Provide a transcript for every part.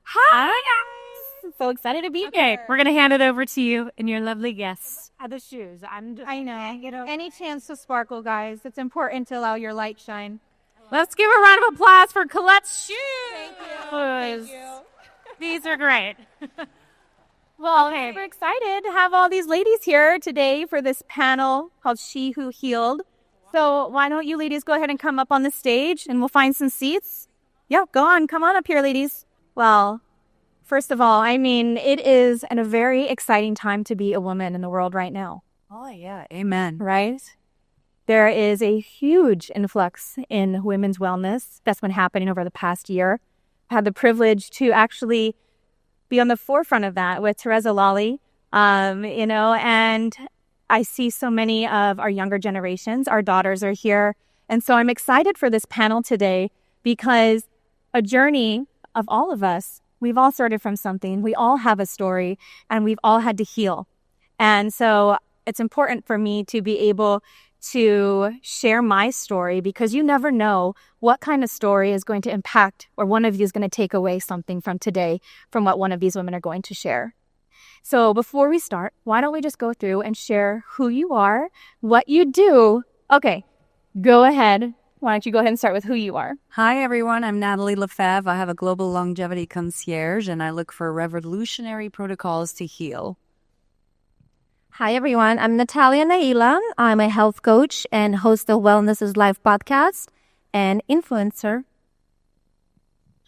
Hi, guys. So excited to be here. We're going to hand it over to you and your lovely guests. The shoes. I know. Any chance to sparkle, guys. It's important to allow your light shine. Let's give a round of applause for Colette's shoes. Thank you. These are great. Well, okay. We're excited to have all these ladies here today for this panel called She Who Healed. So why don't you ladies go ahead and come up on the stage and we'll find some seats. Yeah, go on. Come on up here, ladies. Well, first of all, I mean, it is a very exciting time to be a woman in the world right now. Oh, yeah. Amen. Right? There is a huge influx in women's wellness that's been happening over the past year. I had the privilege to actually be on the forefront of that with TereZa, and I see so many of our younger generations. Our daughters are here. And so I'm excited for this panel today because a journey of all of us, we've all started from something. We all have a story and we've all had to heal. And so it's important for me to be able to share my story because you never know what kind of story is going to impact or one of you is going to take away something from today from what one of these women are going to share. So before we start, why don't we just go through and share who you are, what you do. Okay, go ahead. Why don't you go ahead and start with who you are? Hi, everyone. I'm Natalie Lefevre. I have a global longevity concierge, and I look for revolutionary protocols to heal. Hi, everyone. I'm Natalia Naila. I'm a health coach and host of Wellness is Life podcast and influencer.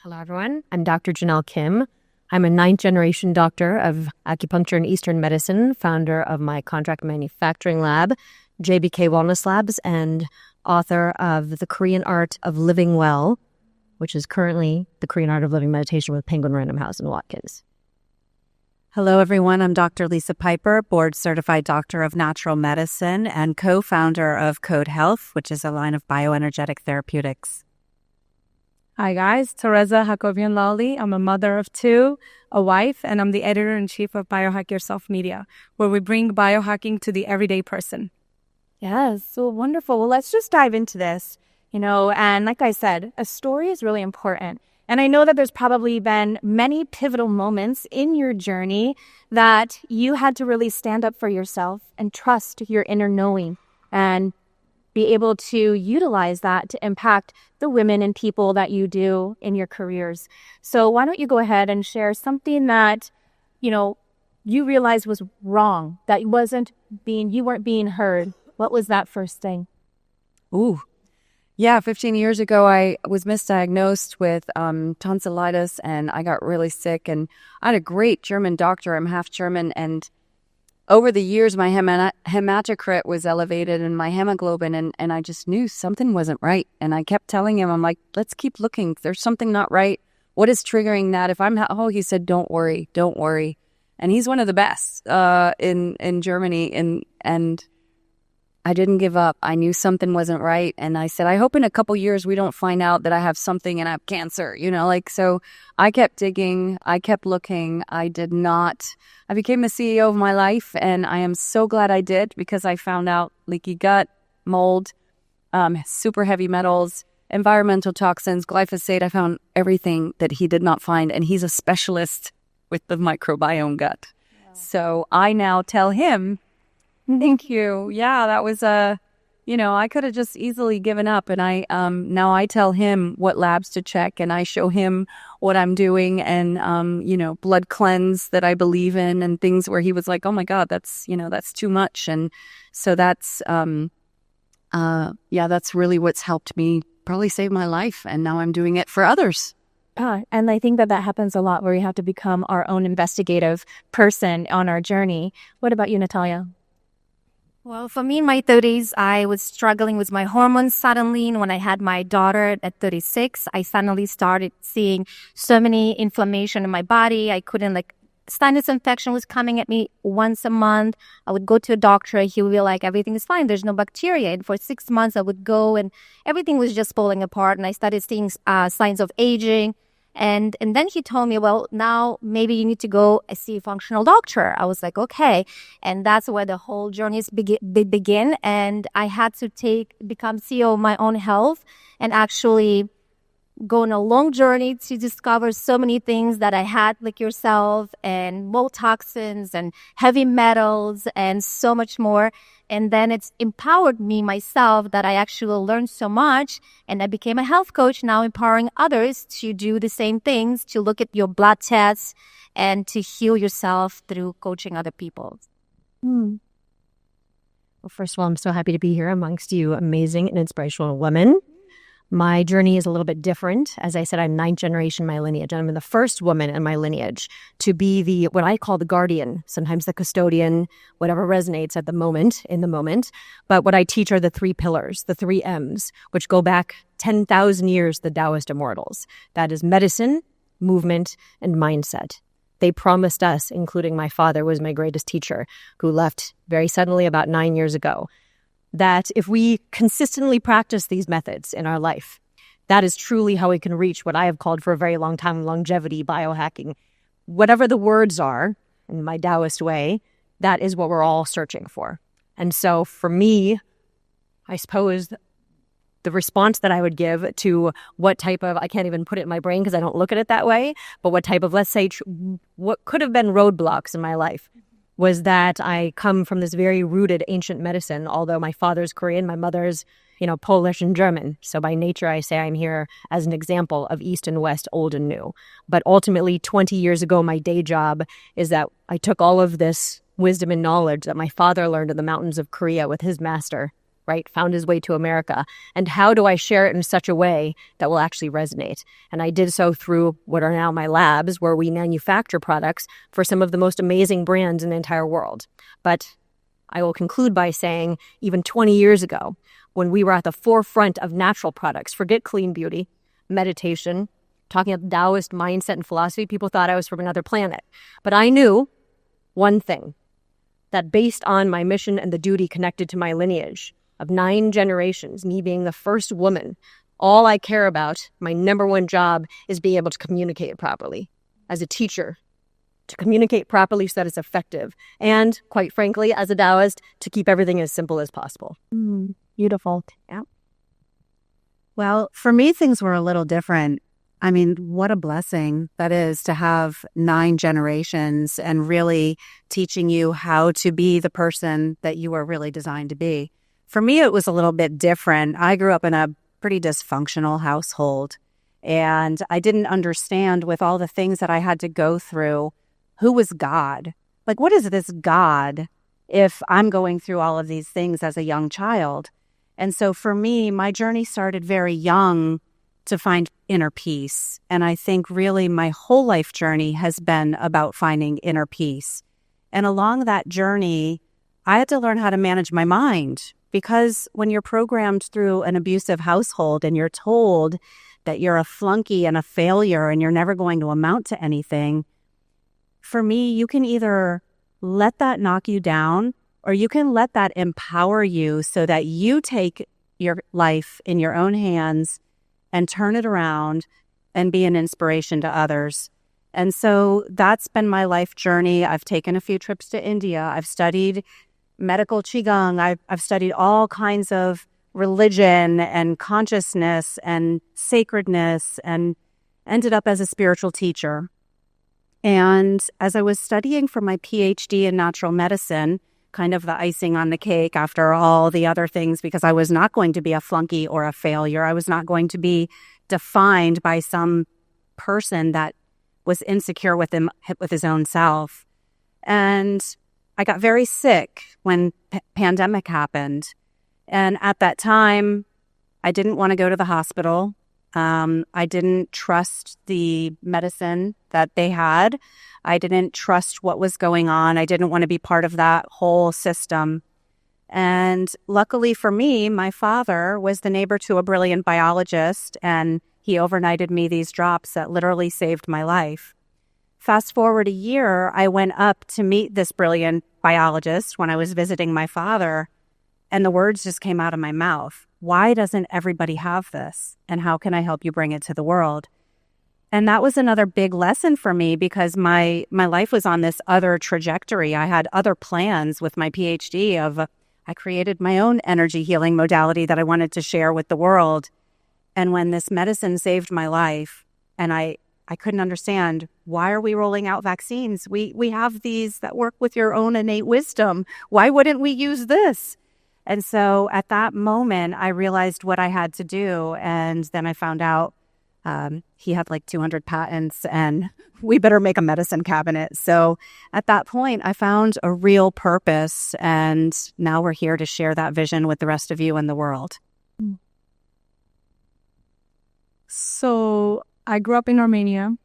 Hello, everyone. I'm Dr. Jenelle Kim. I'm a 9th-generation doctor of acupuncture and Eastern medicine, founder of my contract manufacturing lab, JBK Wellness Labs, and author of The Korean Art of Living Well, which is currently The Korean Art of Living Meditation with Penguin Random House in Watkins. Hello, everyone. I'm Dr. Lisa Piper, board-certified doctor of natural medicine and co-founder of Code Health, which is a line of bioenergetic therapeutics. Hi, guys. TereZa, Hakobyan-Lolli. I'm a mother of 2, a wife, and I'm the editor-in-chief of Biohack Yourself Media, where we bring biohacking to the everyday person. Yes, so wonderful. Well, let's just dive into this, and like I said, a story is really important. And I know that there's probably been many pivotal moments in your journey that you had to really stand up for yourself and trust your inner knowing and be able to utilize that to impact the women and people that you do in your careers. So why don't you go ahead and share something that, you realized was wrong, that you weren't being heard. What was that first thing? Ooh. Yeah, 15 years ago, I was misdiagnosed with tonsillitis, and I got really sick. And I had a great German doctor. I'm half German. And over the years, my hematocrit was elevated and my hemoglobin, and I just knew something wasn't right. And I kept telling him, I'm like, let's keep looking. There's something not right. What is triggering that? He said, don't worry. And he's one of the best in Germany. And I didn't give up. I knew something wasn't right. And I said, I hope in a couple years we don't find out that I have something and I have cancer, so I kept digging. I kept looking. I became the CEO of my life, and I am so glad I did because I found out leaky gut, mold, super heavy metals, environmental toxins, glyphosate. I found everything that he did not find. And he's a specialist with the microbiome gut. Wow. So I now tell him, thank you. Yeah, that was I could have just easily given up. And I now I tell him what labs to check, and I show him what I'm doing, and blood cleanse that I believe in, and things where he was like, oh my God, that's too much. And so that's that's really what's helped me probably save my life. And now I'm doing it for others. And I think that happens a lot where we have to become our own investigative person on our journey. What about you, Natalia? Well, for me in my 30s, I was struggling with my hormones suddenly. And when I had my daughter at 36, I suddenly started seeing so many inflammation in my body. I couldn't sinus infection was coming at me once a month. I would go to a doctor. He would be like, everything is fine. There's no bacteria. And for 6 months, I would go and everything was just falling apart. And I started seeing signs of aging. And then he told me, well, now maybe you need to go see a functional doctor. I was like, okay. And that's where the whole journey begin. And I had to become CEO of my own health and actually go on a long journey to discover so many things that I had, like yourself, and mold toxins and heavy metals and so much more. And then it's empowered me myself that I actually learned so much, and I became a health coach, now empowering others to do the same things, to look at your blood tests and to heal yourself through coaching other people. Well, first of all, I'm so happy to be here amongst you amazing and inspirational women. My journey is a little bit different. As I said, I'm 9th generation in my lineage. I'm the first woman in my lineage to be what I call the guardian, sometimes the custodian, whatever resonates at the moment, in the moment. But what I teach are the 3 pillars, the 3 M's, which go back 10,000 years, the Daoist immortals. That is medicine, movement, and mindset. They promised us, including my father was my greatest teacher, who left very suddenly about 9 years ago, that if we consistently practice these methods in our life, that is truly how we can reach what I have called for a very long time longevity, biohacking. Whatever the words are, in my Daoist way, that is what we're all searching for. And so for me, I suppose the response that I would give to what type of, I can't even put it in my brain because I don't look at it that way, but what type of, let's say, what could have been roadblocks in my life was that I come from this very rooted ancient medicine, although my father's Korean, my mother's, Polish and German. So by nature, I say I'm here as an example of East and West, old and new. But ultimately, 20 years ago, my day job is that I took all of this wisdom and knowledge that my father learned in the mountains of Korea with his master, right? Found his way to America. And how do I share it in such a way that will actually resonate? And I did so through what are now my labs, where we manufacture products for some of the most amazing brands in the entire world. But I will conclude by saying, even 20 years ago, when we were at the forefront of natural products, forget clean beauty, meditation, talking about Daoist mindset and philosophy, people thought I was from another planet. But I knew one thing, that based on my mission and the duty connected to my lineage, of 9 generations, me being the first woman, all I care about, my number one job, is being able to communicate properly as a teacher, to communicate properly so that it's effective. And quite frankly, as a Daoist, to keep everything as simple as possible. Beautiful. Yeah. Well, for me, things were a little different. I mean, what a blessing that is to have 9 generations and really teaching you how to be the person that you were really designed to be. For me, it was a little bit different. I grew up in a pretty dysfunctional household, and I didn't understand, with all the things that I had to go through, who was God? Like, what is this God if I'm going through all of these things as a young child? And so for me, my journey started very young to find inner peace. And I think really my whole life journey has been about finding inner peace. And along that journey, I had to learn how to manage my mind. Because when you're programmed through an abusive household and you're told that you're a flunky and a failure and you're never going to amount to anything, for me, you can either let that knock you down or you can let that empower you so that you take your life in your own hands and turn it around and be an inspiration to others. And so that's been my life journey. I've taken a few trips to India. I've studied medical qigong. I've studied all kinds of religion and consciousness and sacredness, and ended up as a spiritual teacher. And as I was studying for my Ph.D. in natural medicine, kind of the icing on the cake after all the other things, because I was not going to be a flunky or a failure. I was not going to be defined by some person that was insecure with his own self. And I got very sick when pandemic happened. And at that time, I didn't want to go to the hospital. I didn't trust the medicine that they had. I didn't trust what was going on. I didn't want to be part of that whole system. And luckily for me, my father was the neighbor to a brilliant biologist, and he overnighted me these drops that literally saved my life. Fast forward a year, I went up to meet this brilliant biologist when I was visiting my father, and the words just came out of my mouth. Why doesn't everybody have this? And how can I help you bring it to the world? And that was another big lesson for me because my life was on this other trajectory. I had other plans with my Ph.D. I created my own energy healing modality that I wanted to share with the world. And when this medicine saved my life, and I couldn't understand, why are we rolling out vaccines? We have these that work with your own innate wisdom. Why wouldn't we use this? And so at that moment, I realized what I had to do. And then I found out he had like 200 patents and we better make a medicine cabinet. So at that point, I found a real purpose. And now we're here to share that vision with the rest of you in the world. So I grew up in Armenia,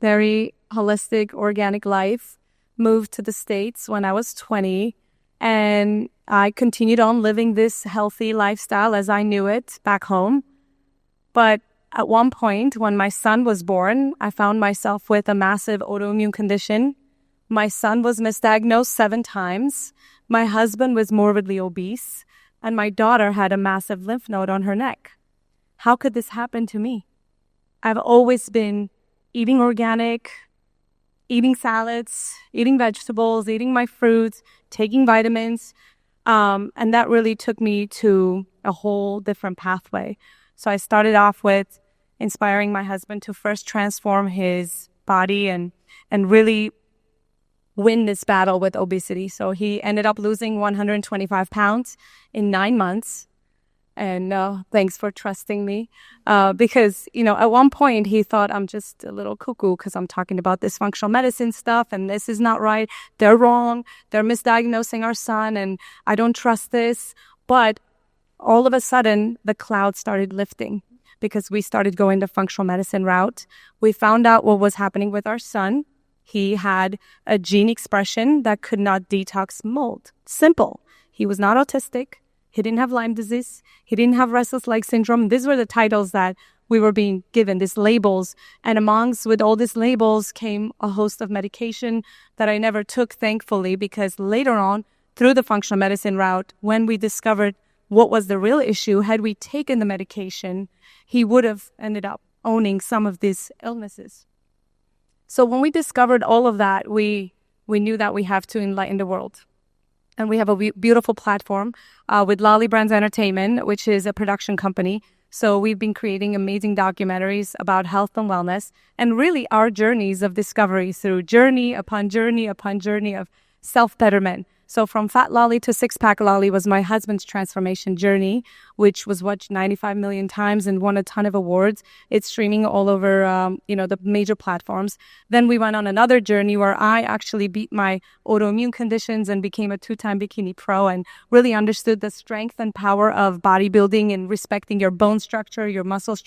very holistic, organic life, moved to the States when I was 20, and I continued on living this healthy lifestyle as I knew it back home. But at one point, when my son was born, I found myself with a massive autoimmune condition. My son was misdiagnosed 7 times. My husband was morbidly obese, and my daughter had a massive lymph node on her neck. How could this happen to me? I've always been eating organic, eating salads, eating vegetables, eating my fruits, taking vitamins. And that really took me to a whole different pathway. So I started off with inspiring my husband to first transform his body and really win this battle with obesity. So he ended up losing 125 pounds in 9 months. And thanks for trusting me. Because, at one point he thought I'm just a little cuckoo because I'm talking about this functional medicine stuff and this is not right. They're wrong. They're misdiagnosing our son and I don't trust this. But all of a sudden, the cloud started lifting because we started going the functional medicine route. We found out what was happening with our son. He had a gene expression that could not detox mold. Simple. He was not autistic. He didn't have Lyme disease. He didn't have restless leg syndrome. These were the titles that we were being given, these labels. And with all these labels came a host of medication that I never took, thankfully, because later on, through the functional medicine route, when we discovered what was the real issue, had we taken the medication, he would have ended up owning some of these illnesses. So when we discovered all of that, we knew that we have to enlighten the world. And we have a beautiful platform with Lolli Brands Entertainment, which is a production company. So we've been creating amazing documentaries about health and wellness and really our journeys of discovery through journey upon journey upon journey of self-betterment. So from Fat Lolli to Six-Pack Lolli was my husband's transformation journey, which was watched 95 million times and won a ton of awards. It's streaming all over, the major platforms. Then we went on another journey where I actually beat my autoimmune conditions and became a 2-time bikini pro and really understood the strength and power of bodybuilding and respecting your bone structure, your muscle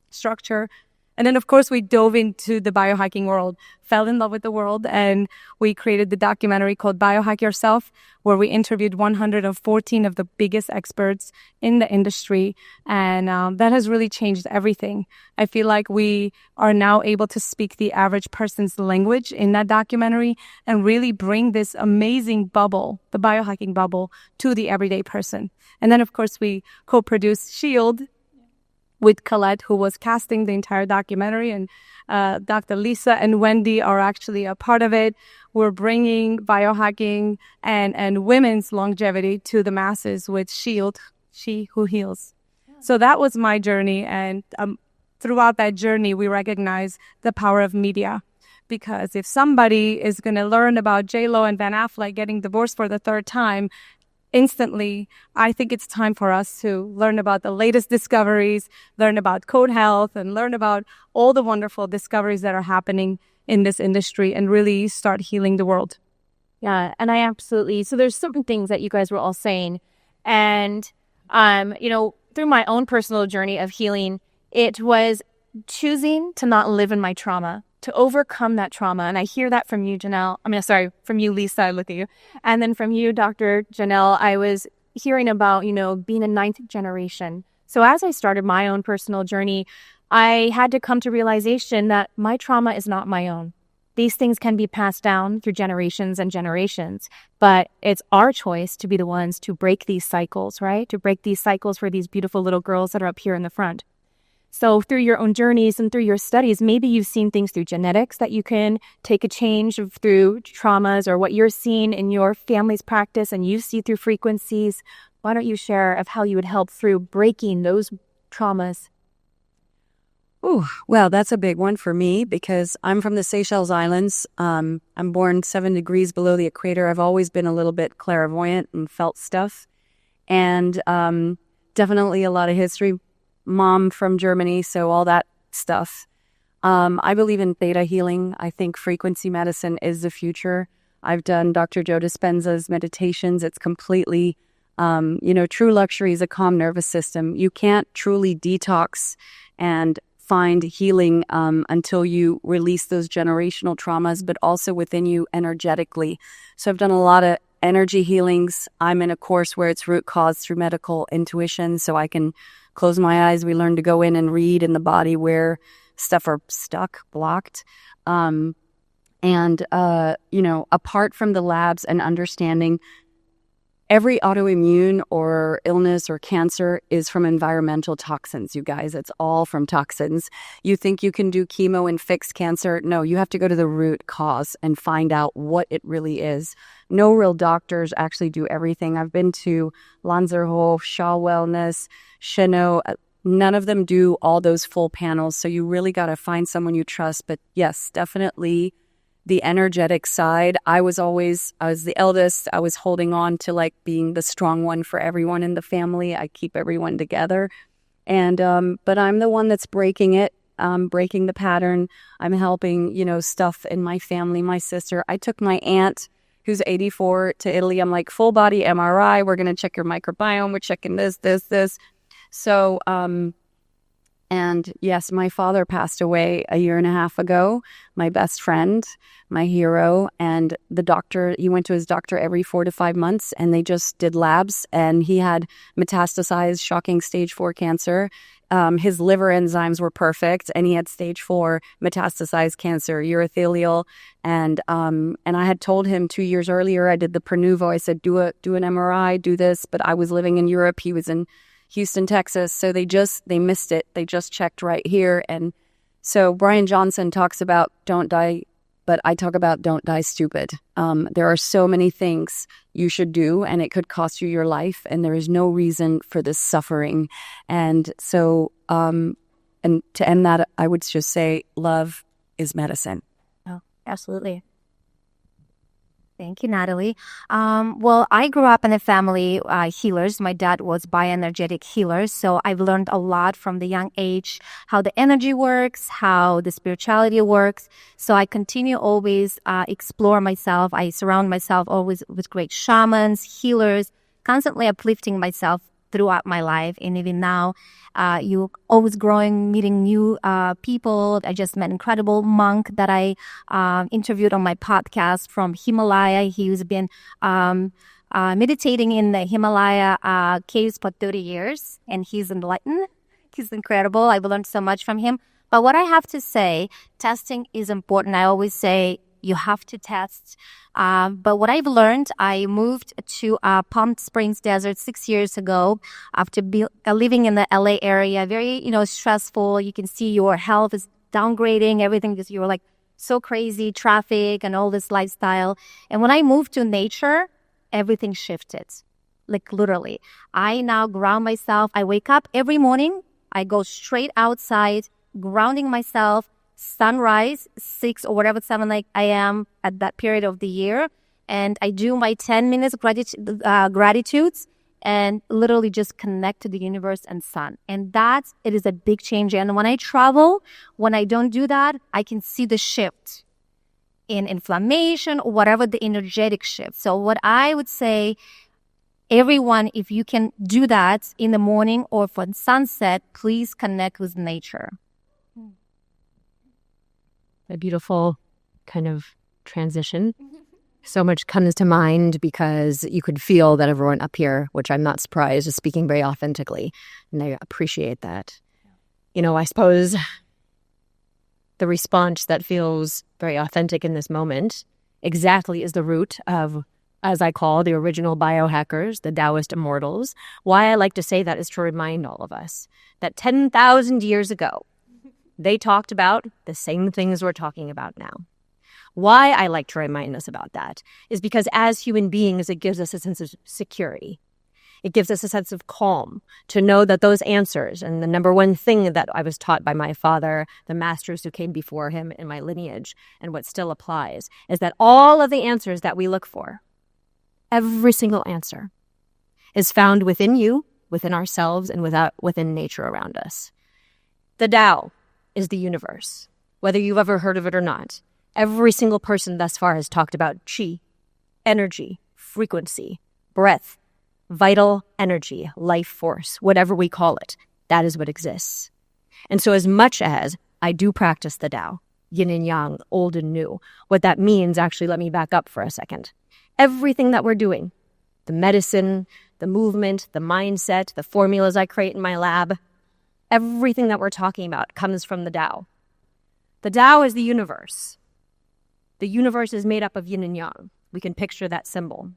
structure. And then, of course, we dove into the biohacking world, fell in love with the world, and we created the documentary called Biohack Yourself, where we interviewed 114 of the biggest experts in the industry. And that has really changed everything. I feel like we are now able to speak the average person's language in that documentary and really bring this amazing bubble, the biohacking bubble, to the everyday person. And then, of course, we co-produced SHIELD with Colette, who was casting the entire documentary, and Dr. Lisa and Wendy are actually a part of it. We're bringing biohacking and women's longevity to the masses with SHIELD, She Who Heals. Yeah. So that was my journey, and throughout that journey, we recognize the power of media. Because if somebody is going to learn about J.Lo and Ben Affleck getting divorced for the 3rd time, instantly, I think it's time for us to learn about the latest discoveries, learn about code health, and learn about all the wonderful discoveries that are happening in this industry and really start healing the world. Yeah, and I absolutely, so there's certain things that you guys were all saying. And, through my own personal journey of healing, it was choosing to not live in my trauma, to overcome that trauma. And I hear that from you, from you, Lisa, I look at you. And then from you, Dr. Jenelle, I was hearing about, being a 9th generation. So as I started my own personal journey, I had to come to realization that my trauma is not my own. These things can be passed down through generations and generations, but it's our choice to be the ones to break these cycles, right? To break these cycles for these beautiful little girls that are up here in the front. So through your own journeys and through your studies, maybe you've seen things through genetics that you can take a change through traumas, or what you're seeing in your family's practice and you see through frequencies. Why don't you share of how you would help through breaking those traumas? Ooh, well, that's a big one for me because I'm from the Seychelles Islands. I'm born 7 degrees below the equator. I've always been a little bit clairvoyant and felt stuff. And definitely a lot of history. Mom from Germany, so all that stuff. I believe in theta healing. I think frequency medicine is the future. I've done Dr. Joe Dispenza's meditations. It's completely, true luxury is a calm nervous system. You can't truly detox and find healing until you release those generational traumas, but also within you energetically. So I've done a lot of energy healings. I'm in a course where it's root cause through medical intuition, so I can close my eyes. We learn to go in and read in the body where stuff are stuck, blocked. Apart from the labs and understanding, every autoimmune or illness or cancer is from environmental toxins, you guys. It's all from toxins. You think you can do chemo and fix cancer? No, you have to go to the root cause and find out what it really is. No real doctors actually do everything. I've been to Lanzerhof, Shaw Wellness, Chenot. None of them do all those full panels. So you really got to find someone you trust. But yes, definitely the energetic side. I was the eldest. I was holding on to like being the strong one for everyone in the family. I keep everyone together. And, but I'm the one that's breaking it, breaking the pattern. I'm helping, stuff in my family, my sister. I took my aunt who's 84 to Italy. I'm like, full body MRI. We're going to check your microbiome. We're checking this. So, and yes, my father passed away a year and a half ago, my best friend, my hero, and the doctor, he went to his doctor every 4 to 5 months, and they just did labs, and he had metastasized, shocking stage 4 cancer. His liver enzymes were perfect, and he had stage 4 metastasized cancer, urothelial, and I had told him 2 years earlier, I did the Prenuvo, I said, do an MRI, do this, but I was living in Europe, he was in Houston, Texas. So they missed it. They just checked right here. And so Brian Johnson talks about don't die, but I talk about don't die stupid. There are so many things you should do, and it could cost you your life. And there is no reason for this suffering. And so, and to end that, I would just say love is medicine. Oh, absolutely. Thank you, Natalie. Well, I grew up in a family healers. My dad was bioenergetic healer, so I've learned a lot from the young age, how the energy works, how the spirituality works. So I continue always explore myself. I surround myself always with great shamans, healers, constantly uplifting myself throughout my life. And even now, you always growing, meeting new people. I just met an incredible monk that I interviewed on my podcast from Himalaya. He's been meditating in the Himalaya caves for 30 years, and he's enlightened. He's incredible. I've learned so much from him. But what I have to say, testing is important. I always say you have to test. But what I've learned, I moved to Palm Springs Desert 6 years ago after living in the LA area. Very, stressful. You can see your health is downgrading, everything because you're like so crazy, traffic and all this lifestyle. And when I moved to nature, everything shifted. Like literally. I now ground myself. I wake up every morning. I go straight outside, grounding myself. Sunrise, 6 or whatever, 7 like I am at that period of the year. And I do my 10 minutes gratitudes and literally just connect to the universe and sun. And it is a big change. And when I travel, when I don't do that, I can see the shift in inflammation or whatever the energetic shift. So what I would say, everyone, if you can do that in the morning or for sunset, please connect with nature. A beautiful kind of transition. So much comes to mind because you could feel that everyone up here, which I'm not surprised, is speaking very authentically. And I appreciate that. I suppose the response that feels very authentic in this moment exactly is the root of as I call the original biohackers, the Daoist immortals. Why I like to say that is to remind all of us that 10,000 years ago, they talked about the same things we're talking about now. Why I like to remind us about that is because as human beings, it gives us a sense of security. It gives us a sense of calm to know that those answers, and the number one thing that I was taught by my father, the masters who came before him in my lineage, and what still applies, is that all of the answers that we look for, every single answer, is found within you, within ourselves, and within nature around us. The Tao is the universe. Whether you've ever heard of it or not, every single person thus far has talked about qi, energy, frequency, breath, vital energy, life force, whatever we call it. That is what exists. And so as much as I do practice the Tao, yin and yang, old and new, what that means, actually, let me back up for a second. Everything that we're doing, the medicine, the movement, the mindset, the formulas I create in my lab, everything that we're talking about comes from the Tao. The Tao is the universe. The universe is made up of yin and yang. We can picture that symbol.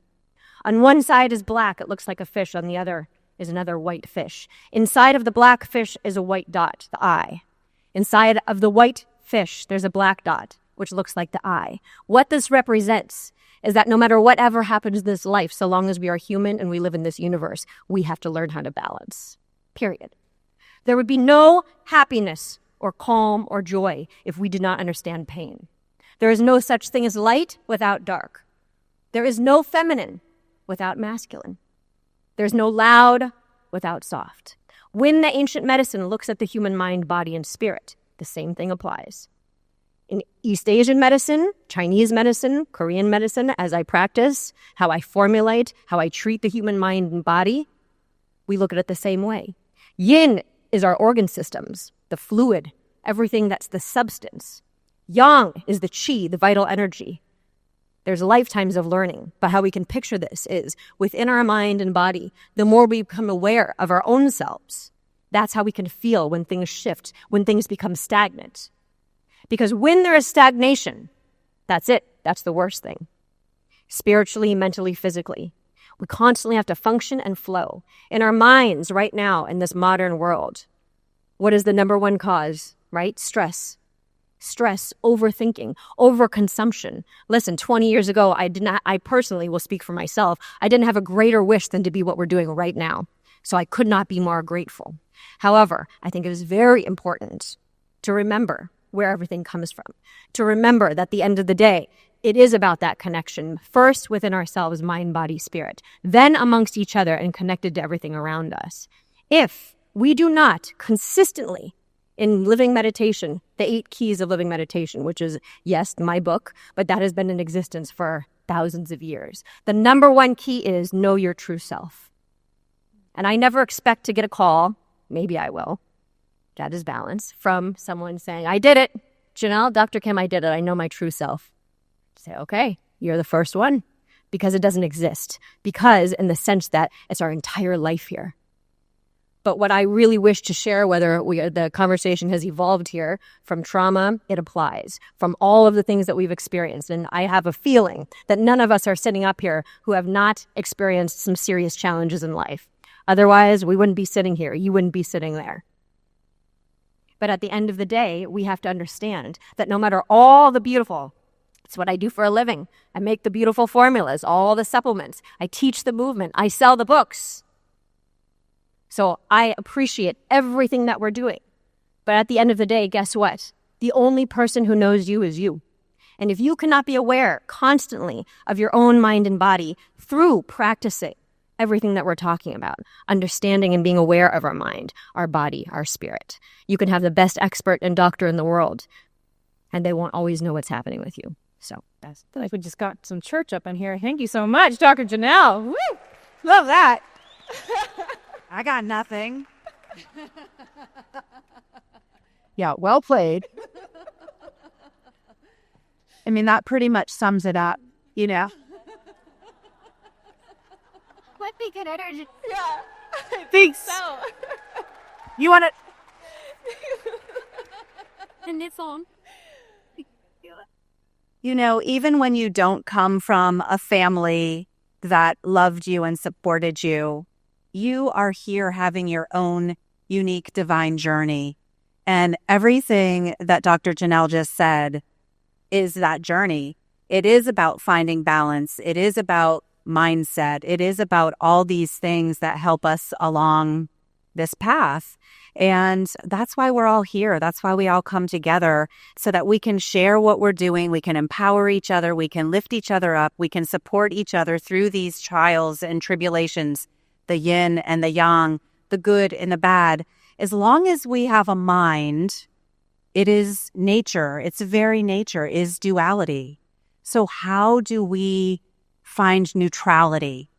On one side is black, it looks like a fish. On the other is another white fish. Inside of the black fish is a white dot, the eye. Inside of the white fish, there's a black dot, which looks like the eye. What this represents is that no matter whatever happens in this life, so long as we are human and we live in this universe, we have to learn how to balance. Period. There would be no happiness or calm or joy if we did not understand pain. There is no such thing as light without dark. There is no feminine without masculine. There's no loud without soft. When the ancient medicine looks at the human mind, body, and spirit, the same thing applies. In East Asian medicine, Chinese medicine, Korean medicine, as I practice, how I formulate, how I treat the human mind and body, we look at it the same way. Yin is our organ systems, the fluid, everything that's the substance. Yang is the qi, the vital energy. There's lifetimes of learning, but how we can picture this is within our mind and body, the more we become aware of our own selves, that's how we can feel when things shift, when things become stagnant. Because when there is stagnation, that's it. That's the worst thing. Spiritually, mentally, physically. We constantly have to function and flow. In our minds right now in this modern world, what is the number one cause, right? Stress. Stress, overthinking, overconsumption. Listen, 20 years ago, I personally will speak for myself. I didn't have a greater wish than to be what we're doing right now. So I could not be more grateful. However, I think it is very important to remember where everything comes from. To remember that at the end of the day, it is about that connection. First within ourselves, mind, body, spirit. Then amongst each other and connected to everything around us. If we do not consistently in living meditation, the 8 keys of living meditation, which is, yes, my book, but that has been in existence for thousands of years. The number one key is know your true self. And I never expect to get a call, maybe I will, that is balance, from someone saying, I did it. Jenelle, Dr. Kim, I did it. I know my true self. Say, okay, you're the first one. Because it doesn't exist. Because in the sense that it's our entire life here. But what I really wish to share, whether the conversation has evolved here from trauma, it applies. From all of the things that we've experienced. And I have a feeling that none of us are sitting up here who have not experienced some serious challenges in life. Otherwise, we wouldn't be sitting here. You wouldn't be sitting there. But at the end of the day, we have to understand that no matter all the beautiful, it's what I do for a living. I make the beautiful formulas, all the supplements. I teach the movement. I sell the books. So I appreciate everything that we're doing. But at the end of the day, guess what? The only person who knows you is you. And if you cannot be aware constantly of your own mind and body through practicing everything that we're talking about, understanding and being aware of our mind, our body, our spirit, you can have the best expert and doctor in the world, and they won't always know what's happening with you. So I feel like we just got some church up in here. Thank you so much, Dr. Jenelle. Woo! Love that. I got nothing. Yeah, well played. I mean, that pretty much sums it up, you know? What be good energy? Yeah, I think so. You want to... And it's on. You know, even when you don't come from a family that loved you and supported you. You are here having your own unique divine journey. And everything that Dr. Jenelle just said is that journey. It is about finding balance. It is about mindset. It is about all these things that help us along this path. And that's why we're all here. That's why we all come together, so that we can share what we're doing. We can empower each other. We can lift each other up. We can support each other through these trials and tribulations, the yin and the yang, the good and the bad. As long as we have a mind, it is nature. Its very nature is duality. So how do we find neutrality?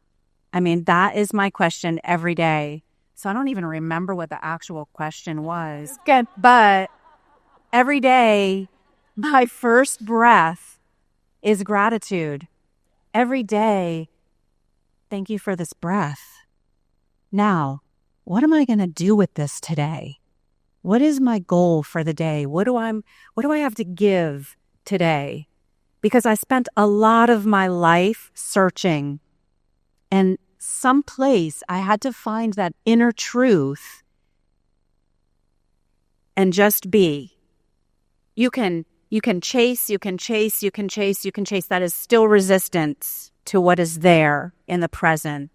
I mean, that is my question every day. So I don't even remember what the actual question was. Good. But every day, my first breath is gratitude. Every day, thank you for this breath. Now, what am I going to do with this today? What is my goal for the day? What do I have to give today? Because I spent a lot of my life searching, and someplace I had to find that inner truth and just be. You can chase. That is still resistance to what is there in the present.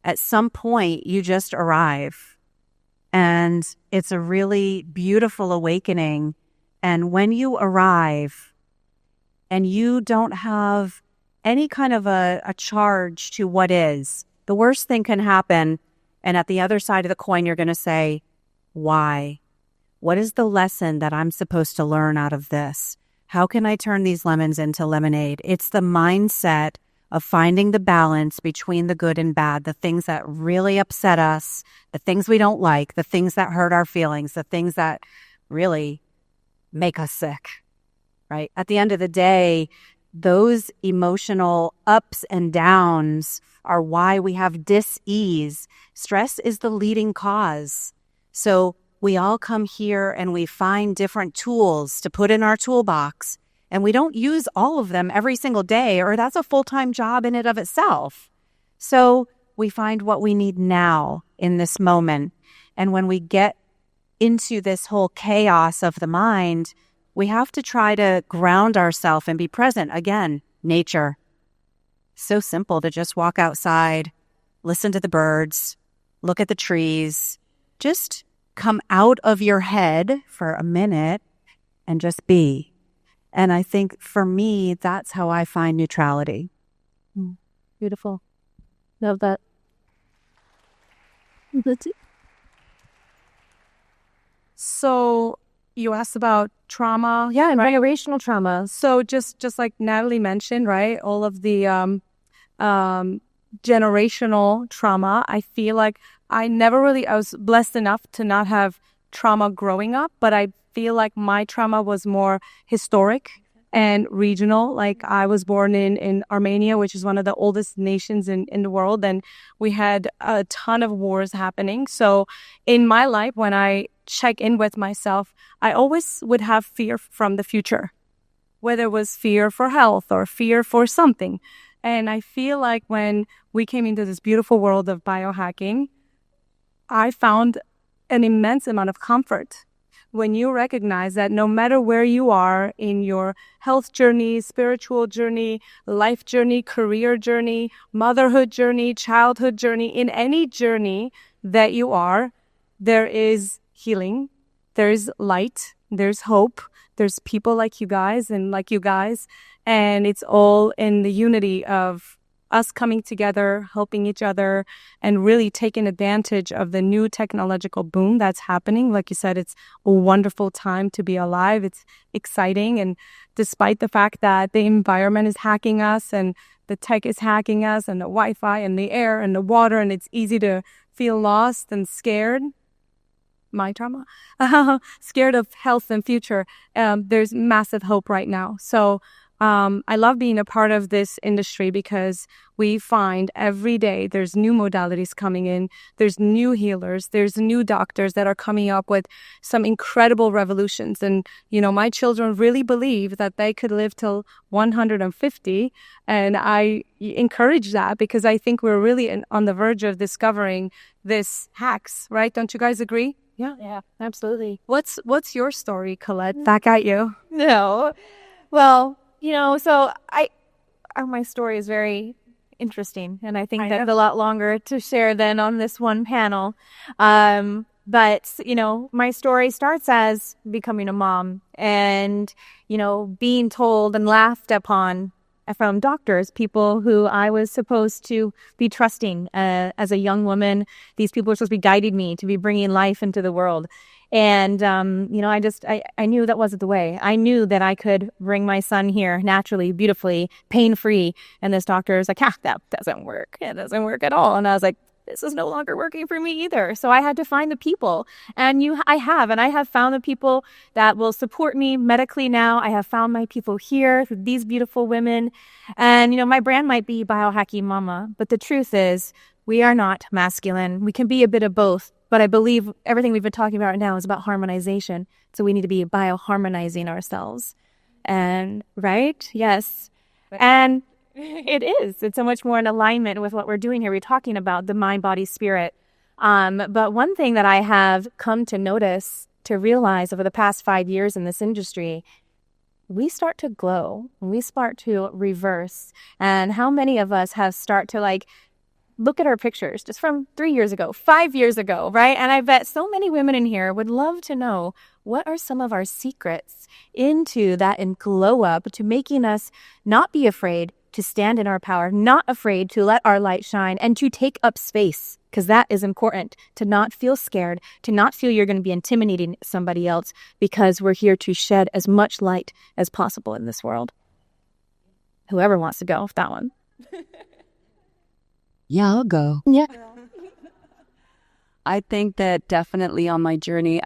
At some point, you just arrive. And it's a really beautiful awakening. And when you arrive and you don't have any kind of a charge to what is, the worst thing can happen. And at the other side of the coin, you're going to say, why? What is the lesson that I'm supposed to learn out of this? How can I turn these lemons into lemonade? It's the mindset of finding the balance between the good and bad, the things that really upset us, the things we don't like, the things that hurt our feelings, the things that really make us sick, right? At the end of the day, those emotional ups and downs are why we have dis-ease. Stress is the leading cause. So we all come here and we find different tools to put in our toolbox, and we don't use all of them every single day, or that's a full-time job in and of itself. So we find what we need now in this moment. And when we get into this whole chaos of the mind, we have to try to ground ourselves and be present. Again, nature. So simple to just walk outside, listen to the birds, look at the trees, just come out of your head for a minute and just be. And I think for me, that's how I find neutrality. Beautiful. Love that. That's it. So you asked about trauma. Yeah, and generational trauma. So just like Natalie mentioned, right? All of the generational trauma. I feel like I was blessed enough to not have trauma growing up, but I feel like my trauma was more historic and regional. Like I was born in Armenia, which is one of the oldest nations in the world. And we had a ton of wars happening. So in my life, when I check in with myself, I always would have fear from the future, whether it was fear for health or fear for something. And I feel like when we came into this beautiful world of biohacking, I found an immense amount of comfort when you recognize that no matter where you are in your health journey, spiritual journey, life journey, career journey, motherhood journey, childhood journey, in any journey that you are, there is healing, there's light, there's hope, there's people like you guys, and it's all in the unity of us coming together, helping each other, and really taking advantage of the new technological boom that's happening. Like you said, it's a wonderful time to be alive. It's exciting. And despite the fact that the environment is hacking us and the tech is hacking us and the Wi-Fi and the air and the water, and it's easy to feel lost and scared. My trauma, scared of health and future. There's massive hope right now. So I love being a part of this industry because we find every day there's new modalities coming in, there's new healers, there's new doctors that are coming up with some incredible revolutions. And, my children really believe that they could live till 150. And I encourage that because I think we're really on the verge of discovering this hacks, right? Don't you guys agree? Yeah, absolutely. What's your story, Colette? Back at you. No. Well, so my story is very interesting, and I think that's a lot longer to share than on this one panel. But, my story starts as becoming a mom and, being told and laughed upon from doctors, people who I was supposed to be trusting as a young woman. These people were supposed to be guiding me to be bringing life into the world. And, I knew that wasn't the way. I knew that I could bring my son here naturally, beautifully, pain-free. And this doctor was like, that doesn't work. It doesn't work at all. And I was like, this is no longer working for me either. So I had to find the people. And I have found the people that will support me medically now. I have found my people here, these beautiful women. And, my brand might be Biohacking Mama, but the truth is we are not masculine. We can be a bit of both. But I believe everything we've been talking about right now is about harmonization. So we need to be bioharmonizing ourselves. And, right? Yes. And it is. It's so much more in alignment with what we're doing here. We're talking about the mind, body, spirit. But one thing that I have come to notice, to realize over the past 5 years in this industry, we start to glow. We start to reverse. And how many of us have start to look at our pictures just from 3 years ago, 5 years ago, right? And I bet so many women in here would love to know what are some of our secrets into that and glow up to making us not be afraid to stand in our power, not afraid to let our light shine and to take up space, because that is important, to not feel scared, to not feel you're going to be intimidating somebody else, because we're here to shed as much light as possible in this world. Whoever wants to go with that one. Yeah, I'll go. Yeah. I think that definitely on my journey,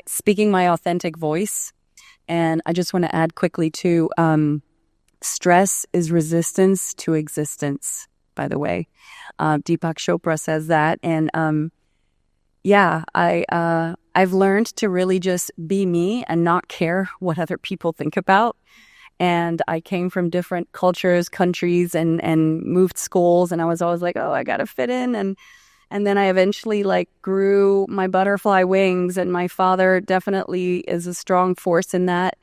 speaking my authentic voice. And I just want to add quickly too, stress is resistance to existence, by the way. Deepak Chopra says that. And I've learned to really just be me and not care what other people think about. And I came from different cultures, countries, and moved schools. And I was always like, oh, I got to fit in. And then I eventually grew my butterfly wings. And my father definitely is a strong force in that.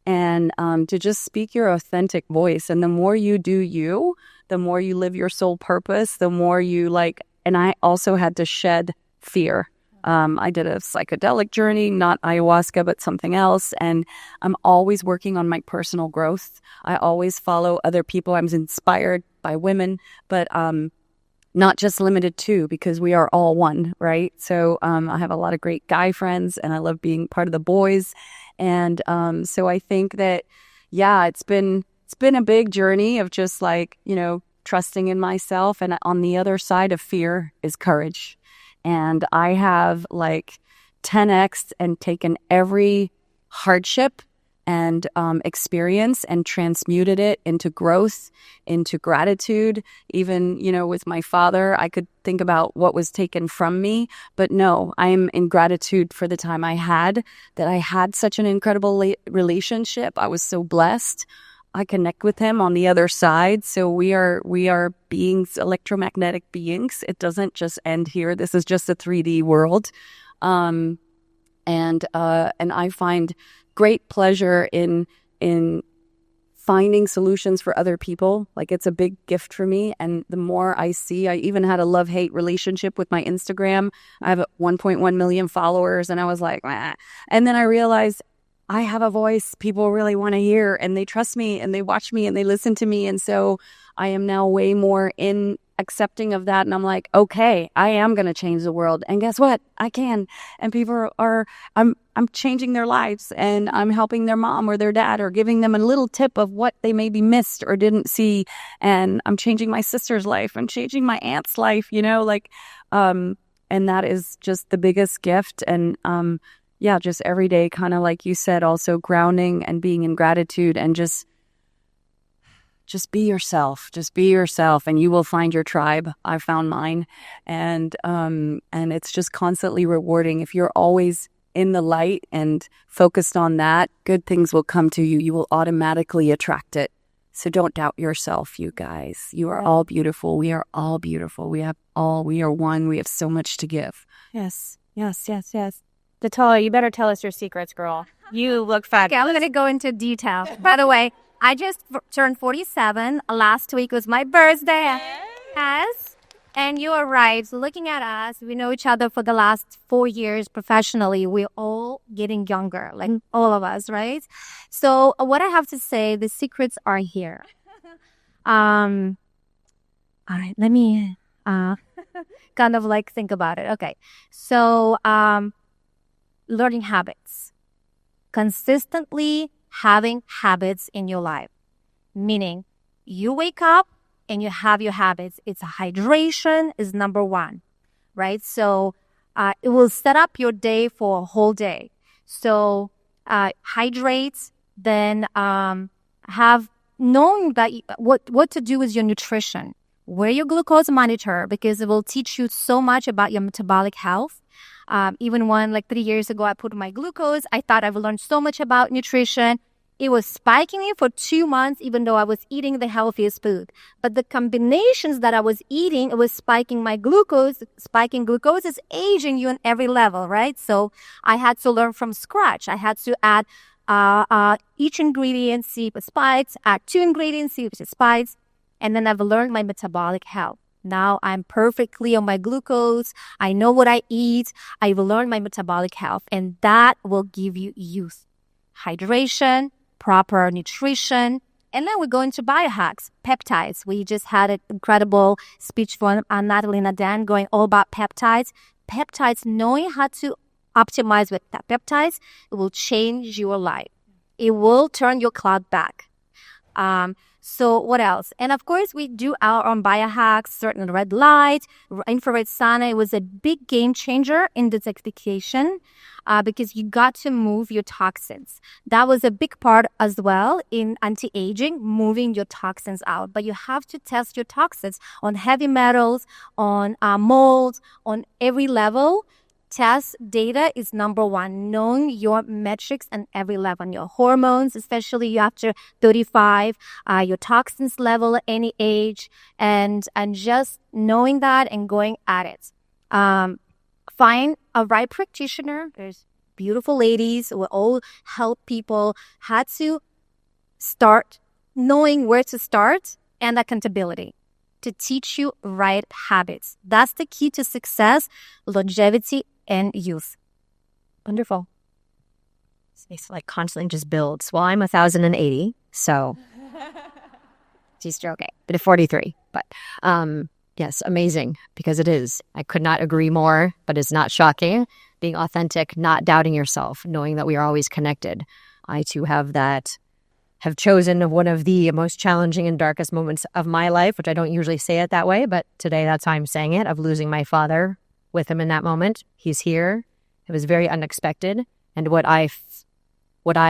And to just speak your authentic voice. And the more you do you, the more you live your soul purpose, the more you and I also had to shed fear. I did a psychedelic journey, not ayahuasca, but something else. And I'm always working on my personal growth. I always follow other people. I'm inspired by women, but not just limited to, because we are all one, right? So I have a lot of great guy friends, and I love being part of the boys. And so I think that, it's been a big journey of just trusting in myself. And on the other side of fear is courage. And I have 10x and taken every hardship and experience and transmuted it into growth, into gratitude. Even, with my father, I could think about what was taken from me. But no, I'm in gratitude for the time I had such an incredible relationship. I was so blessed. I connect with him on the other side. So we are beings, electromagnetic beings. It doesn't just end here. This is just a 3D world. And I find great pleasure in finding solutions for other people. It's a big gift for me. And the more I see, I even had a love-hate relationship with my Instagram. I have 1.1 million followers, and I was like, ah. And then I realized I have a voice people really want to hear, and they trust me, and they watch me, and they listen to me. And so I am now way more accepting of that. And I'm like, okay, I am going to change the world. And guess what? I can. And people I'm changing their lives, and I'm helping their mom or their dad, or giving them a little tip of what they maybe missed or didn't see. And I'm changing my sister's life. I'm changing my aunt's life, and that is just the biggest gift. And, yeah, just every day, kind of like you said, also grounding and being in gratitude, and just be yourself. Just be yourself, and you will find your tribe. I found mine, and it's just constantly rewarding. If you're always in the light and focused on that, good things will come to you. You will automatically attract it. So don't doubt yourself, you guys. You are all beautiful. We are all beautiful. We are one. We have so much to give. Yes. Natalia, you better tell us your secrets, girl. You look fabulous. Okay, I'm going to go into detail. By the way, I just turned 47. Last week was my birthday. Yes. And you are right. Looking at us, we know each other for the last 4 years professionally. We're all getting younger, like all of us, right? So what I have to say, the secrets are here. All right, let me kind of like think about it. Okay. So learning habits. Consistently having habits in your life. Meaning you wake up and you have your habits. It's hydration is number one, right? So it will set up your day for a whole day. So hydrate, then have known that what to do with your nutrition. Wear your glucose monitor because it will teach you so much about your metabolic health. Even when like 3 years ago I put my glucose, I thought I've learned so much about nutrition. It was spiking it for 2 months, even though I was eating the healthiest food. But the combinations that I was eating, it was spiking my glucose. Spiking glucose is aging you on every level, right? So I had to learn from scratch. I had to add each ingredient, see if it spikes, add 2 ingredients, see if it spikes. And then I've learned my metabolic health. Now I'm perfectly on my glucose. I know what I eat. I've learned my metabolic health. And that will give you youth. Hydration, proper nutrition. And then we go into biohacks, peptides. We just had an incredible speech from Natalie and Dan going all about peptides. Peptides, knowing how to optimize with peptides, it will change your life. It will turn your clock back. So what else? And of course, we do our own biohacks, certain red light, infrared sauna. It was a big game changer in detoxification because you got to move your toxins. That was a big part as well in anti-aging, moving your toxins out. But you have to test your toxins on heavy metals, on molds, on every level. Test data is number one. Knowing your metrics and every level, your hormones, especially after 35, your toxins level at any age, and just knowing that and going at it. Find a right practitioner. There's beautiful ladies who will all help people how to start, knowing where to start, and accountability to teach you right habits. That's the key to success, longevity, and youth. Wonderful. It's like constantly just builds. Well, I'm 1,080, so she's joking. But at 43. But yes, amazing, because it is. I could not agree more, but it's not shocking. Being authentic, not doubting yourself, knowing that we are always connected. I too have chosen one of the most challenging and darkest moments of my life, which I don't usually say it that way, but today that's how I'm saying it, of losing my father with him in that moment. He's here. It was very unexpected. And what I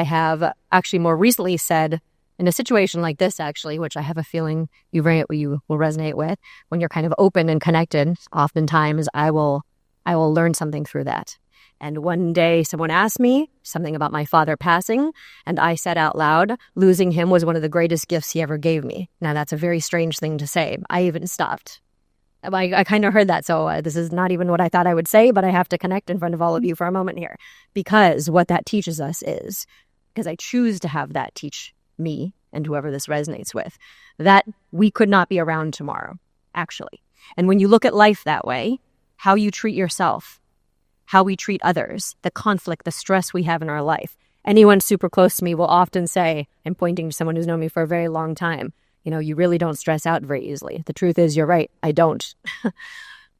have actually more recently said in a situation like this, actually, which I have a feeling you will resonate with, when you're kind of open and connected, oftentimes I will learn something through that. And one day someone asked me something about my father passing, and I said out loud, losing him was one of the greatest gifts he ever gave me. Now, that's a very strange thing to say. I even stopped. I kind of heard that, so this is not even what I thought I would say, but I have to connect in front of all of you for a moment here. Because what that teaches us is, because I choose to have that teach me and whoever this resonates with, that we could not be around tomorrow, actually. And when you look at life that way, how you treat yourself, how we treat others, the conflict, the stress we have in our life. Anyone super close to me will often say, I'm pointing to someone who's known me for a very long time, you really don't stress out very easily. The truth is, you're right, I don't.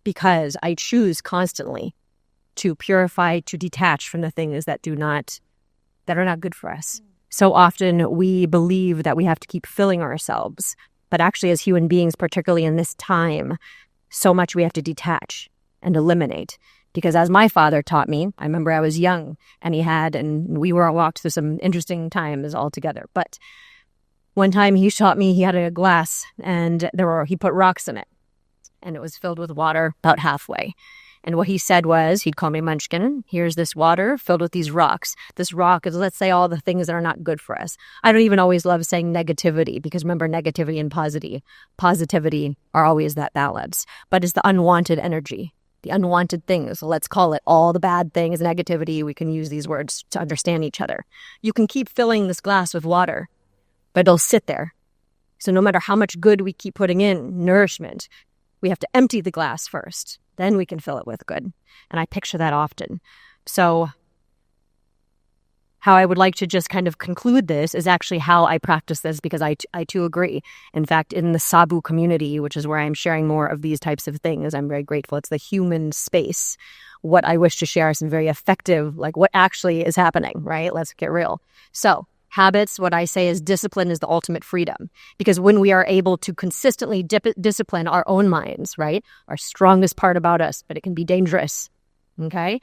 Because I choose constantly to purify, to detach from the things that are not good for us. So often we believe that we have to keep filling ourselves. But actually, as human beings, particularly in this time, so much we have to detach and eliminate. Because as my father taught me, I remember I was young and we were walked through some interesting times all together. But one time he taught me, he had a glass and he put rocks in it and it was filled with water about halfway. And what he said was, he'd call me Munchkin. Here's this water filled with these rocks. This rock is, let's say, all the things that are not good for us. I don't even always love saying negativity because remember, negativity and positivity are always that balance. But it's the unwanted energy, the unwanted things. So let's call it all the bad things, negativity. We can use these words to understand each other. You can keep filling this glass with water, but it'll sit there. So no matter how much good we keep putting in, nourishment, we have to empty the glass first. Then we can fill it with good. And I picture that often. So how I would like to just kind of conclude this is actually how I practice this, because I too agree. In fact, in the Sabu community, which is where I'm sharing more of these types of things, I'm very grateful. It's the human space. What I wish to share is some very effective, like what actually is happening, right? Let's get real. So habits, what I say is discipline is the ultimate freedom. Because when we are able to consistently discipline our own minds, right? Our strongest part about us, but it can be dangerous, okay?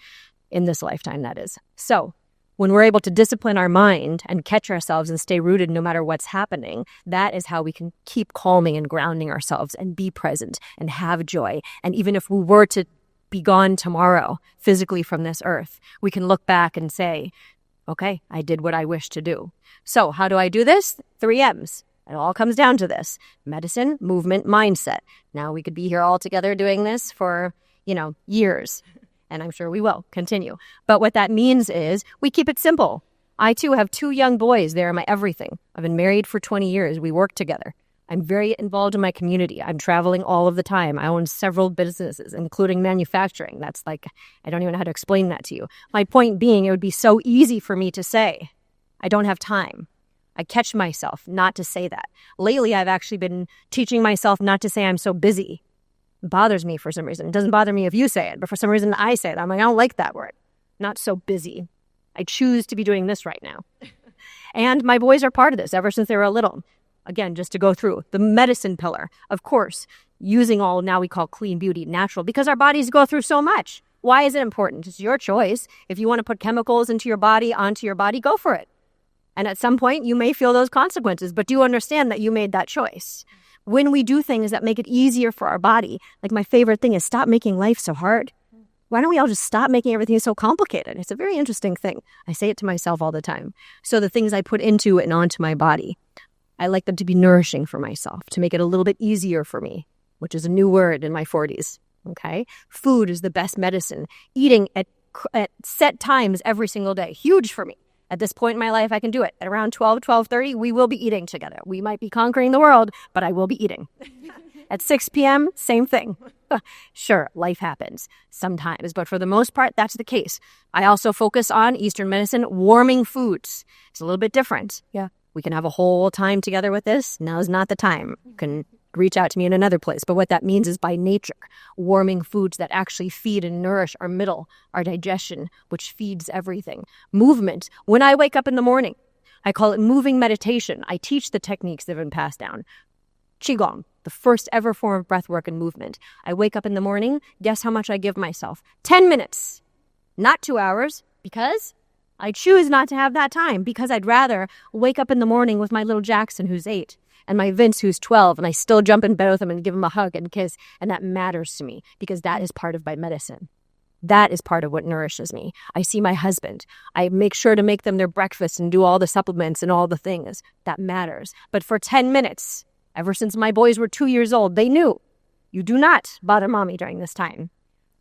In this lifetime, that is. So when we're able to discipline our mind and catch ourselves and stay rooted no matter what's happening, that is how we can keep calming and grounding ourselves and be present and have joy. And even if we were to be gone tomorrow physically from this earth, we can look back and say, okay, I did what I wish to do. So how do I do this? 3 M's. It all comes down to this: medicine, movement, mindset. Now we could be here all together doing this for, years. And I'm sure we will continue. But what that means is we keep it simple. I too have 2 young boys. They're my everything. I've been married for 20 years. We work together. I'm very involved in my community. I'm traveling all of the time. I own several businesses, including manufacturing. That's like, I don't even know how to explain that to you. My point being, it would be so easy for me to say, I don't have time. I catch myself not to say that. Lately, I've actually been teaching myself not to say I'm so busy. It bothers me for some reason. It doesn't bother me if you say it, but for some reason I say it. I'm like, I don't like that word. Not so busy. I choose to be doing this right now. And my boys are part of this ever since they were little. Again, just to go through the medicine pillar, of course, using all now we call clean beauty, natural, because our bodies go through so much. Why is it important? It's your choice. If you want to put chemicals into your body, onto your body, go for it. And at some point, you may feel those consequences, but do understand that you made that choice. When we do things that make it easier for our body, like my favorite thing is stop making life so hard. Why don't we all just stop making everything so complicated? It's a very interesting thing. I say it to myself all the time. So the things I put into and onto my body, I like them to be nourishing for myself, to make it a little bit easier for me, which is a new word in my 40s, okay? Food is the best medicine. Eating at set times every single day, huge for me. At this point in my life, I can do it. At around 12:30, we will be eating together. We might be conquering the world, but I will be eating. At 6 p.m., same thing. Sure, life happens sometimes, but for the most part, that's the case. I also focus on Eastern medicine, warming foods. It's a little bit different. Yeah. We can have a whole time together with this. Now's not the time. You can reach out to me in another place. But what that means is by nature, warming foods that actually feed and nourish our middle, our digestion, which feeds everything. Movement. When I wake up in the morning, I call it moving meditation. I teach the techniques that have been passed down. Qigong, the first ever form of breath work and movement. I wake up in the morning. Guess how much I give myself? 10 minutes, not 2 hours, because I choose not to have that time, because I'd rather wake up in the morning with my little Jackson, who's 8, and my Vince, who's 12, and I still jump in bed with him and give him a hug and kiss. And that matters to me because that is part of my medicine. That is part of what nourishes me. I see my husband. I make sure to make them their breakfast and do all the supplements and all the things. That matters. But for 10 minutes, ever since my boys were 2 years old, they knew, you do not bother mommy during this time.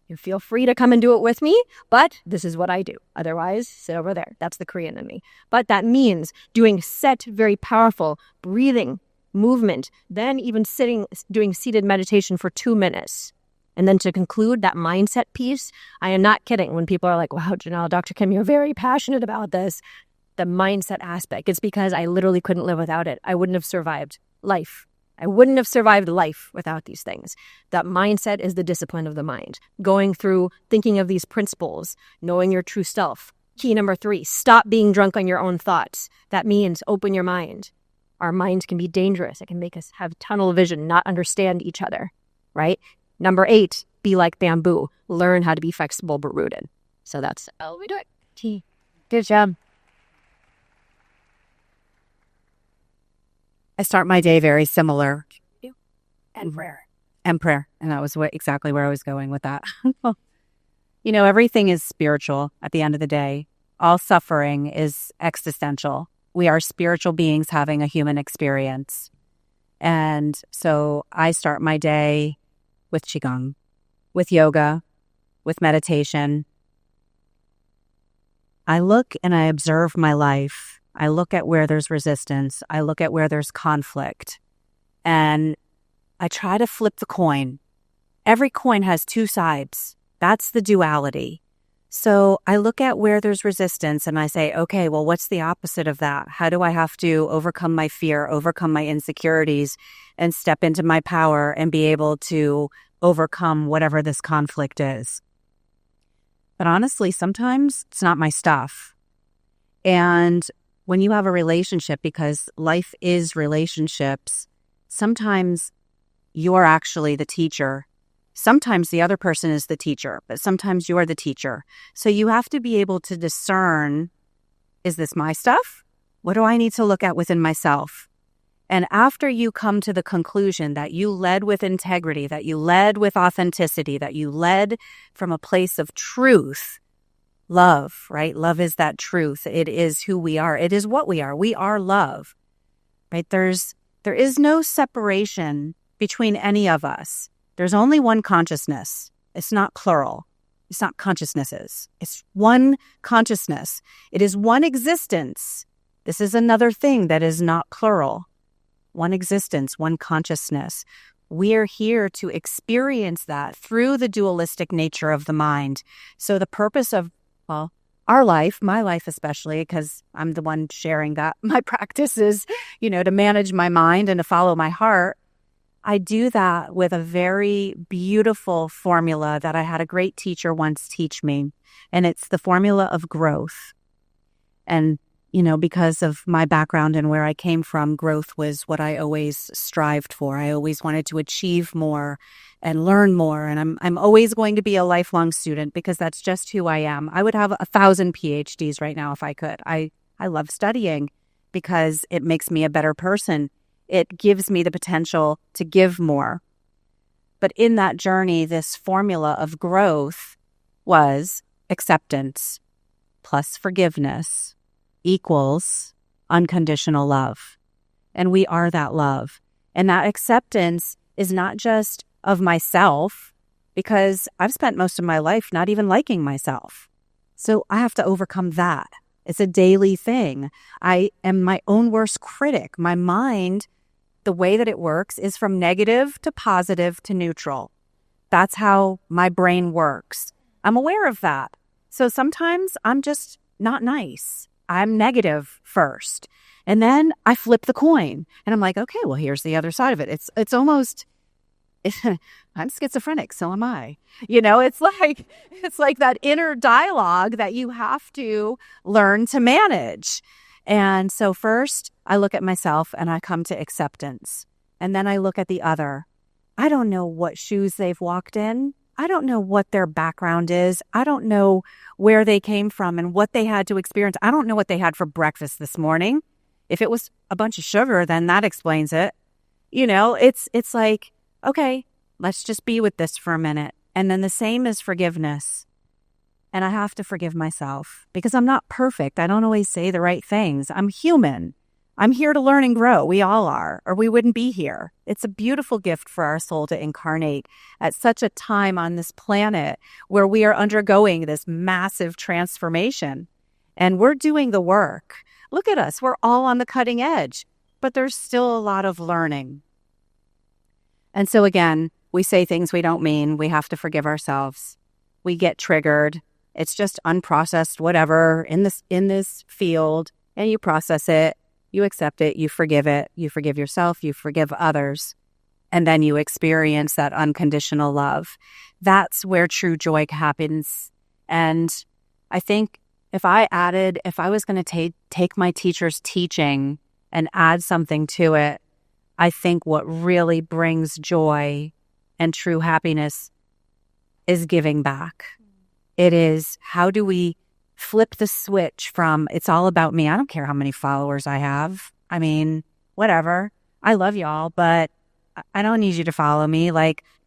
You feel free to come and do it with me, but this is what I do. Otherwise, sit over there. That's the Korean in me. But that means doing set, very powerful breathing, movement, then even doing seated meditation for 2 minutes. And then to conclude that mindset piece, I am not kidding when people are like, wow, Jenelle, Dr. Kim, you're very passionate about this. The mindset aspect, it's because I literally couldn't live without it. I wouldn't have survived life. I wouldn't have survived life without these things. That mindset is the discipline of the mind. Going through thinking of these principles, knowing your true self. Key number 3, stop being drunk on your own thoughts. That means open your mind. Our minds can be dangerous. It can make us have tunnel vision, not understand each other, right? Number 8, be like bamboo. Learn how to be flexible but rooted. So that's how we do it. Good job. I start my day very similar. And prayer. And prayer. And that was exactly where I was going with that. You know, everything is spiritual at the end of the day. All suffering is existential. We are spiritual beings having a human experience. And so I start my day with Qigong, with yoga, with meditation. I look and I observe my life. I look at where there's resistance. I look at where there's conflict. And I try to flip the coin. Every coin has two sides. That's the duality. So I look at where there's resistance and I say, okay, well, what's the opposite of that? How do I have to overcome my fear, overcome my insecurities, and step into my power and be able to overcome whatever this conflict is? But honestly, sometimes it's not my stuff. And when you have a relationship, because life is relationships, sometimes you're actually the teacher. Sometimes the other person is the teacher, but sometimes you're the teacher. So you have to be able to discern, is this my stuff? What do I need to look at within myself? And after you come to the conclusion that you led with integrity, that you led with authenticity, that you led from a place of truth, love, right? Love is that truth. It is who we are. It is what we are. We are love, right? There is no separation between any of us. There's only one consciousness. It's not plural. It's not consciousnesses. It's one consciousness. It is one existence. This is another thing that is not plural. One existence, one consciousness. We are here to experience that through the dualistic nature of the mind. So the purpose of, well, our life, my life especially, because I'm the one sharing that, my practice is, to manage my mind and to follow my heart. I do that with a very beautiful formula that I had a great teacher once teach me. And it's the formula of growth. And, because of my background and where I came from, growth was what I always strived for. I always wanted to achieve more and learn more. And I'm always going to be a lifelong student because that's just who I am. I would have 1,000 Ph.D.s right now if I could. I love studying because it makes me a better person. It gives me the potential to give more. But in that journey, this formula of growth was acceptance plus forgiveness equals unconditional love. And we are that love. And that acceptance is not just of myself, because I've spent most of my life not even liking myself. So I have to overcome that. It's a daily thing. I am my own worst critic. My mind, the way that it works is from negative to positive to neutral. That's how my brain works. I'm aware of that. So sometimes I'm just not nice. I'm negative first. And then I flip the coin and I'm like, okay, well, here's the other side of it. It's almost, I'm schizophrenic, so am I. It's like that inner dialogue that you have to learn to manage. And so first I look at myself and I come to acceptance. And then I look at the other. I don't know what shoes they've walked in. I don't know what their background is. I don't know where they came from and what they had to experience. I don't know what they had for breakfast this morning. If it was a bunch of sugar, then that explains it. It's like, okay, let's just be with this for a minute. And then the same is forgiveness. And I have to forgive myself because I'm not perfect. I don't always say the right things. I'm human. I'm here to learn and grow. We all are, or we wouldn't be here. It's a beautiful gift for our soul to incarnate at such a time on this planet where we are undergoing this massive transformation. And we're doing the work. Look at us. We're all on the cutting edge, but there's still a lot of learning. And so again, we say things we don't mean. We have to forgive ourselves. We get triggered. It's just unprocessed whatever in this field, and you process it. You accept it, you forgive yourself, you forgive others, and then you experience that unconditional love. That's where true joy happens. And I think if I was going to take my teacher's teaching and add something to it, I think what really brings joy and true happiness is giving back. It is, how do we flip the switch from it's all about me? I don't care how many followers I have. I mean, whatever. I love y'all, but I don't need you to follow me.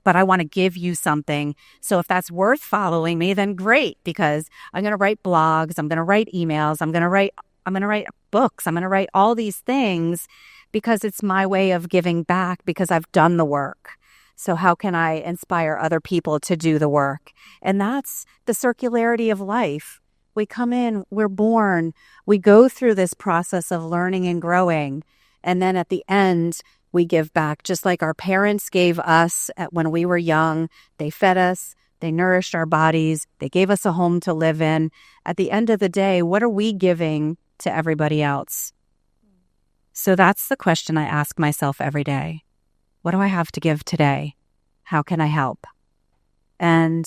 But I want to give you something. So if that's worth following me, then great, because I'm going to write blogs. I'm going to write emails. I'm going to write books. I'm going to write all these things because it's my way of giving back, because I've done the work. So how can I inspire other people to do the work? And that's the circularity of life. We come in, we're born, we go through this process of learning and growing. And then at the end, we give back, just like our parents gave us when we were young. They fed us, they nourished our bodies, they gave us a home to live in. At the end of the day, what are we giving to everybody else? So that's the question I ask myself every day. What do I have to give today? How can I help? And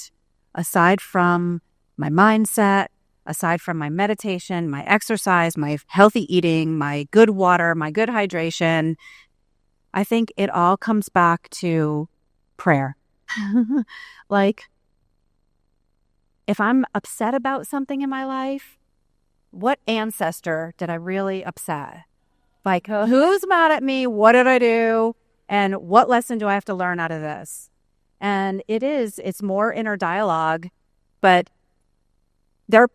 aside from my mindset, aside from my meditation, my exercise, my healthy eating, my good water, my good hydration, I think it all comes back to prayer. If I'm upset about something in my life, what ancestor did I really upset? Who's mad at me? What did I do? And what lesson do I have to learn out of this? And it's more inner dialogue, but they're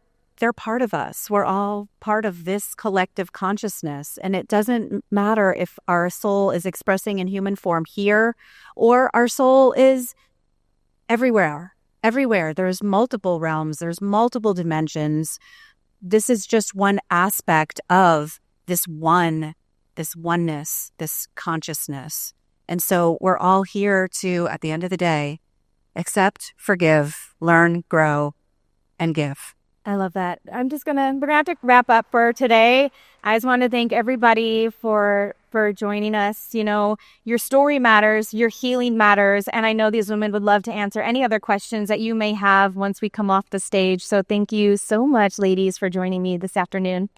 part of us. We're all part of this collective consciousness. And it doesn't matter if our soul is expressing in human form here or our soul is everywhere. Everywhere. There's multiple realms. There's multiple dimensions. This is just one aspect of this oneness, this consciousness. And so we're all here to, at the end of the day, accept, forgive, learn, grow, and give. I love that. We're gonna have to wrap up for today. I just want to thank everybody for joining us. You know, your story matters, your healing matters, and I know these women would love to answer any other questions that you may have once we come off the stage. So thank you so much, ladies, for joining me this afternoon.